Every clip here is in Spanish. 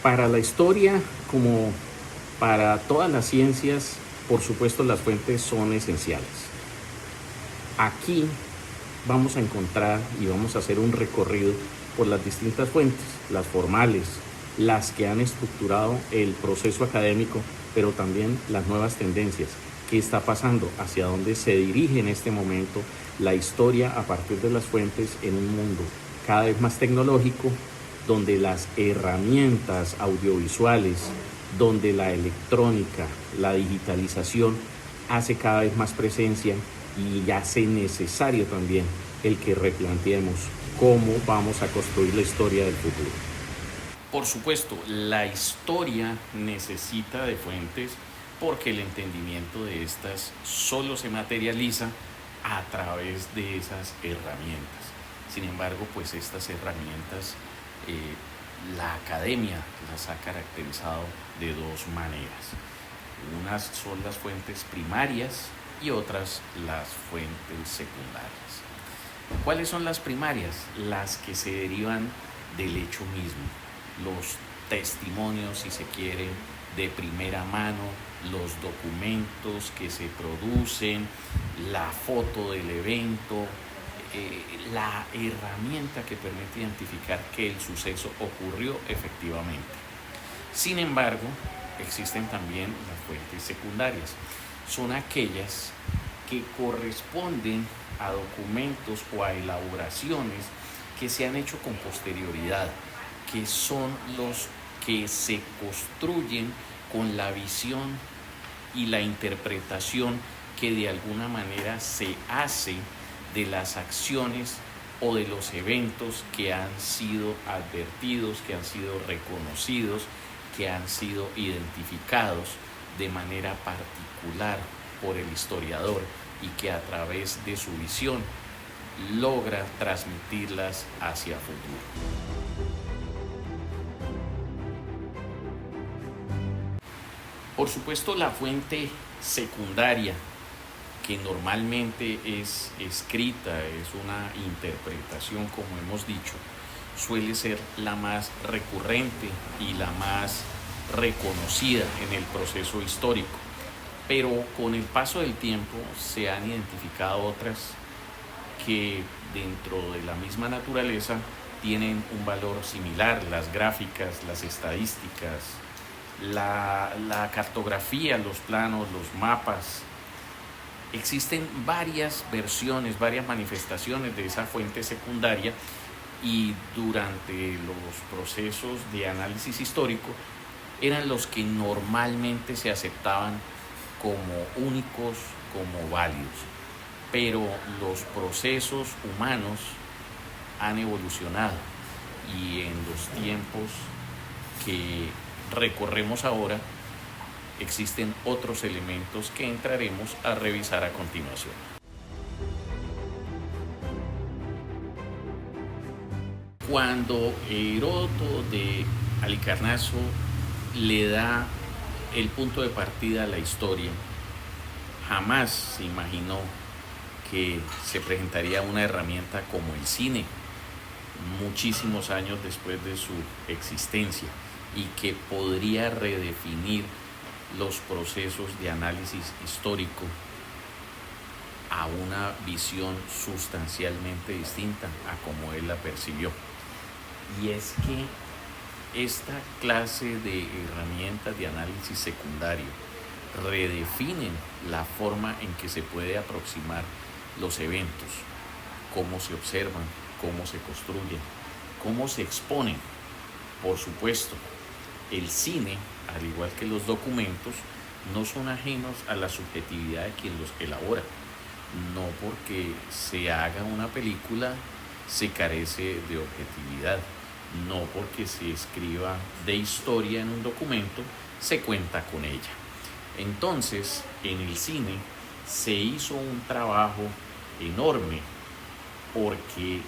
Para la historia, como para todas las ciencias, por supuesto las fuentes son esenciales. Aquí vamos a encontrar y vamos a hacer un recorrido por las distintas fuentes, las formales, las que han estructurado el proceso académico, pero también las nuevas tendencias. ¿Qué está pasando? ¿Hacia dónde se dirige en este momento la historia a partir de las fuentes en un mundo cada vez más tecnológico, donde las herramientas audiovisuales, donde la electrónica, la digitalización hace cada vez más presencia y hace necesario también el que replanteemos cómo vamos a construir la historia del futuro? Por supuesto, la historia necesita de fuentes porque el entendimiento de estas solo se materializa a través de esas herramientas. Sin embargo, pues estas herramientas la academia las ha caracterizado de dos maneras. Unas son las fuentes primarias y otras las fuentes secundarias. ¿Cuáles son las primarias? Las que se derivan del hecho mismo, los testimonios, si se quiere, de primera mano, los documentos que se producen, la foto del evento, la herramienta que permite identificar que el suceso ocurrió efectivamente. Sin embargo, existen también las fuentes secundarias. Son aquellas que corresponden a documentos o a elaboraciones que se han hecho con posterioridad, que son los que se construyen con la visión y la interpretación que de alguna manera se hace de las acciones o de los eventos que han sido advertidos, que han sido reconocidos, que han sido identificados de manera particular por el historiador y que a través de su visión logra transmitirlas hacia futuro. Por supuesto, la fuente secundaria, que normalmente es escrita, es una interpretación, como hemos dicho, suele ser la más recurrente y la más reconocida en el proceso histórico. Pero con el paso del tiempo se han identificado otras que dentro de la misma naturaleza tienen un valor similar: las gráficas, las estadísticas, la cartografía, los planos, los mapas. Existen varias versiones, varias manifestaciones de esa fuente secundaria, y durante los procesos de análisis histórico eran los que normalmente se aceptaban como únicos, como válidos. Pero los procesos humanos han evolucionado y en los tiempos que recorremos ahora existen otros elementos que entraremos a revisar a continuación. Cuando Heródoto de Halicarnaso le da el punto de partida a la historia, jamás se imaginó que se presentaría una herramienta como el cine muchísimos años después de su existencia, y que podría redefinir los procesos de análisis histórico a una visión sustancialmente distinta a como él la percibió. Y es que esta clase de herramientas de análisis secundario redefinen la forma en que se puede aproximar los eventos, cómo se observan, cómo se construyen, cómo se exponen. Por supuesto, el cine, al igual que los documentos, no son ajenos a la subjetividad de quien los elabora. No porque se haga una película se carece de objetividad. No porque se escriba de historia en un documento se cuenta con ella. Entonces, en el cine se hizo un trabajo enorme porque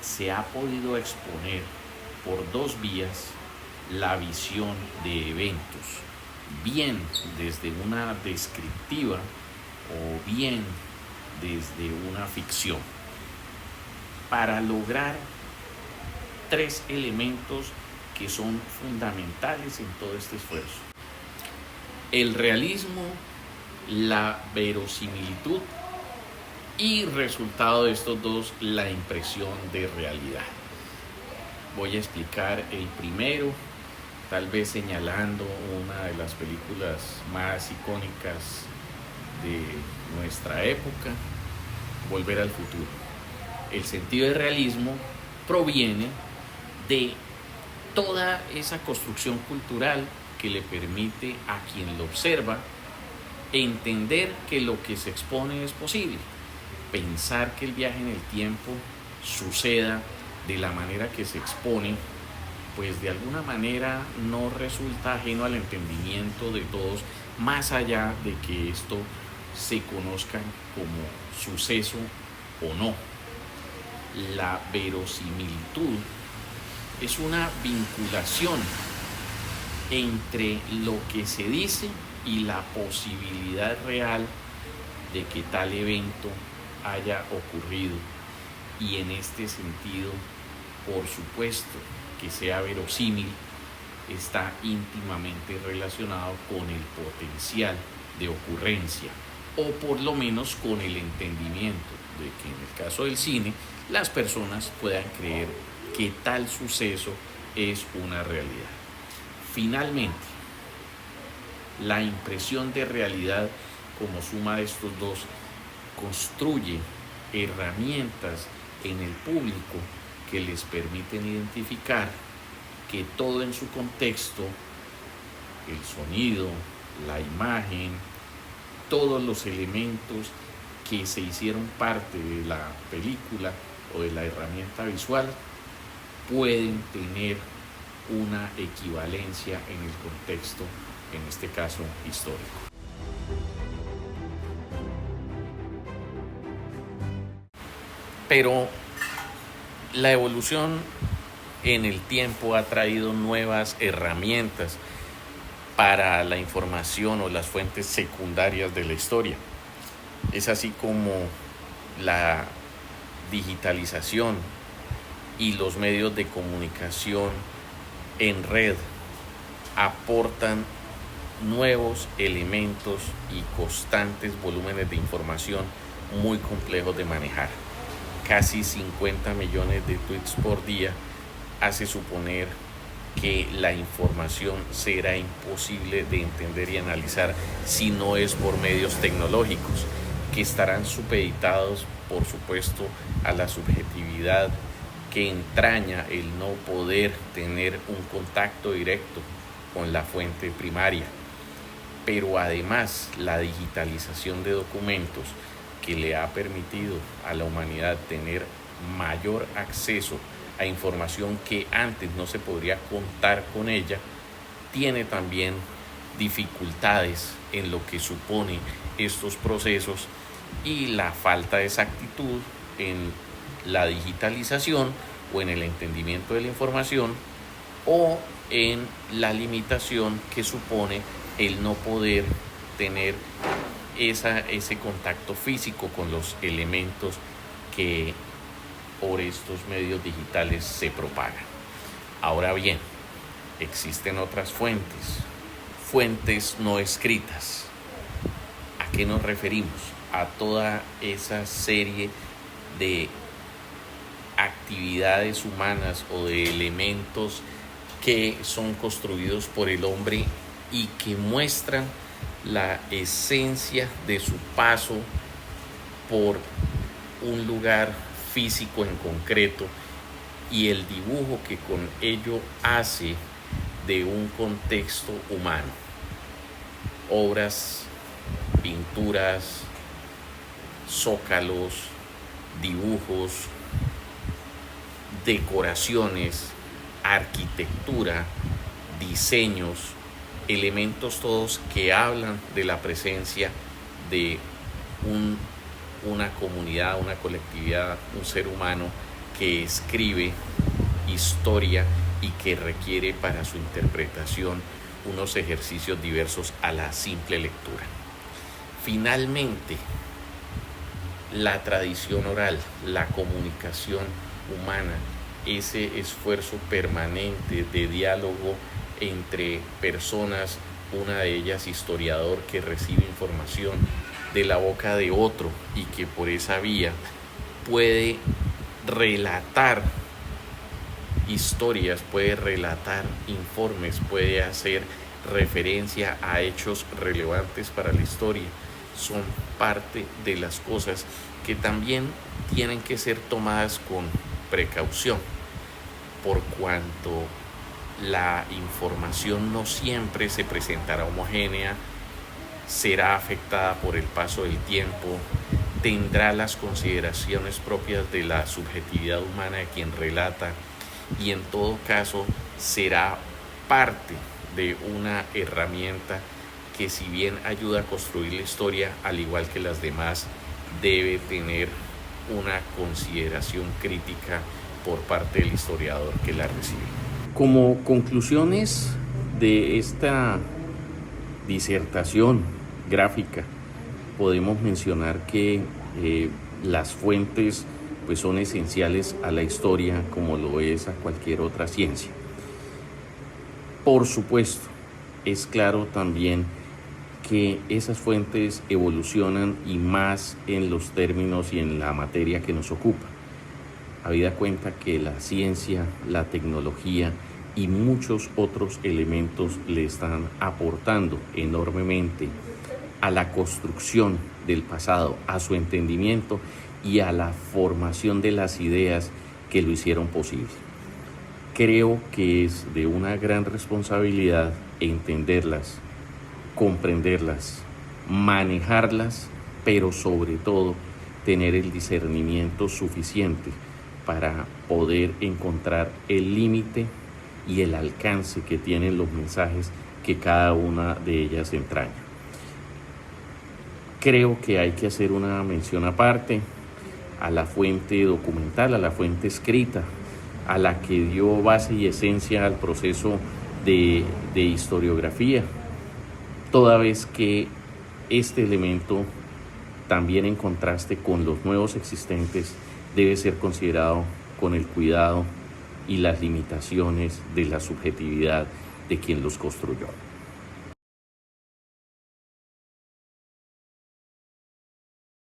se ha podido exponer por dos vías la visión de eventos, bien desde una descriptiva o bien desde una ficción, para lograr tres elementos que son fundamentales en todo este esfuerzo. El realismo, la verosimilitud y resultado de estos dos, la impresión de realidad. Voy a explicar el primero, tal vez señalando una de las películas más icónicas de nuestra época, Volver al Futuro. El sentido de realismo proviene de toda esa construcción cultural que le permite a quien lo observa entender que lo que se expone es posible, pensar que el viaje en el tiempo suceda de la manera que se expone, pues de alguna manera no resulta ajeno al entendimiento de todos, más allá de que esto se conozca como suceso o no. La verosimilitud es una vinculación entre lo que se dice y la posibilidad real de que tal evento haya ocurrido, y en este sentido, por supuesto, que sea verosímil está íntimamente relacionado con el potencial de ocurrencia, o por lo menos con el entendimiento de que en el caso del cine las personas puedan creer que tal suceso es una realidad. Finalmente, la impresión de realidad, como suma de estos dos, construye herramientas en el público que les permiten identificar que todo en su contexto, el sonido, la imagen, todos los elementos que se hicieron parte de la película o de la herramienta visual, pueden tener una equivalencia en el contexto, en este caso histórico. Pero la evolución en el tiempo ha traído nuevas herramientas para la información o las fuentes secundarias de la historia. Es así como la digitalización y los medios de comunicación en red aportan nuevos elementos y constantes volúmenes de información muy complejos de manejar. Casi 50 millones de tweets por día hace suponer que la información será imposible de entender y analizar si no es por medios tecnológicos, que estarán supeditados, por supuesto, a la subjetividad que entraña el no poder tener un contacto directo con la fuente primaria. Pero además, la digitalización de documentos que le ha permitido a la humanidad tener mayor acceso a información que antes no se podría contar con ella, tiene también dificultades en lo que supone estos procesos y la falta de exactitud en la digitalización o en el entendimiento de la información, o en la limitación que supone el no poder tener ese contacto físico con los elementos que por estos medios digitales se propagan. Ahora bien, existen otras fuentes no escritas. ¿A qué nos referimos? A toda esa serie de actividades humanas o de elementos que son construidos por el hombre y que muestran la esencia de su paso por un lugar físico en concreto y el dibujo que con ello hace de un contexto humano. Obras, pinturas, zócalos, dibujos, decoraciones, arquitectura, diseños, elementos todos que hablan de la presencia de una comunidad, una colectividad, un ser humano que escribe historia y que requiere para su interpretación unos ejercicios diversos a la simple lectura. Finalmente, la tradición oral, la comunicación humana, ese esfuerzo permanente de diálogo entre personas, una de ellas historiador que recibe información de la boca de otro y que por esa vía puede relatar historias, puede relatar informes, puede hacer referencia a hechos relevantes para la historia. Son parte de las cosas que también tienen que ser tomadas con precaución, por cuanto la información no siempre se presentará homogénea, será afectada por el paso del tiempo, tendrá las consideraciones propias de la subjetividad humana de quien relata y en todo caso será parte de una herramienta que, si bien ayuda a construir la historia, al igual que las demás, debe tener una consideración crítica por parte del historiador que la recibe. Como conclusiones de esta disertación gráfica, podemos mencionar que las fuentes pues son esenciales a la historia, como lo es a cualquier otra ciencia. Por supuesto, es claro también que esas fuentes evolucionan, y más en los términos y en la materia que nos ocupa. Habida cuenta que la ciencia, la tecnología y muchos otros elementos le están aportando enormemente a la construcción del pasado, a su entendimiento y a la formación de las ideas que lo hicieron posible. Creo que es de una gran responsabilidad entenderlas, comprenderlas, manejarlas, pero sobre todo tener el discernimiento suficiente para poder encontrar el límite y el alcance que tienen los mensajes que cada una de ellas entraña. Creo que hay que hacer una mención aparte a la fuente documental, a la fuente escrita, a la que dio base y esencia al proceso de historiografía, toda vez que este elemento, también en contraste con los nuevos existentes, debe ser considerado con el cuidado y las limitaciones de la subjetividad de quien los construyó.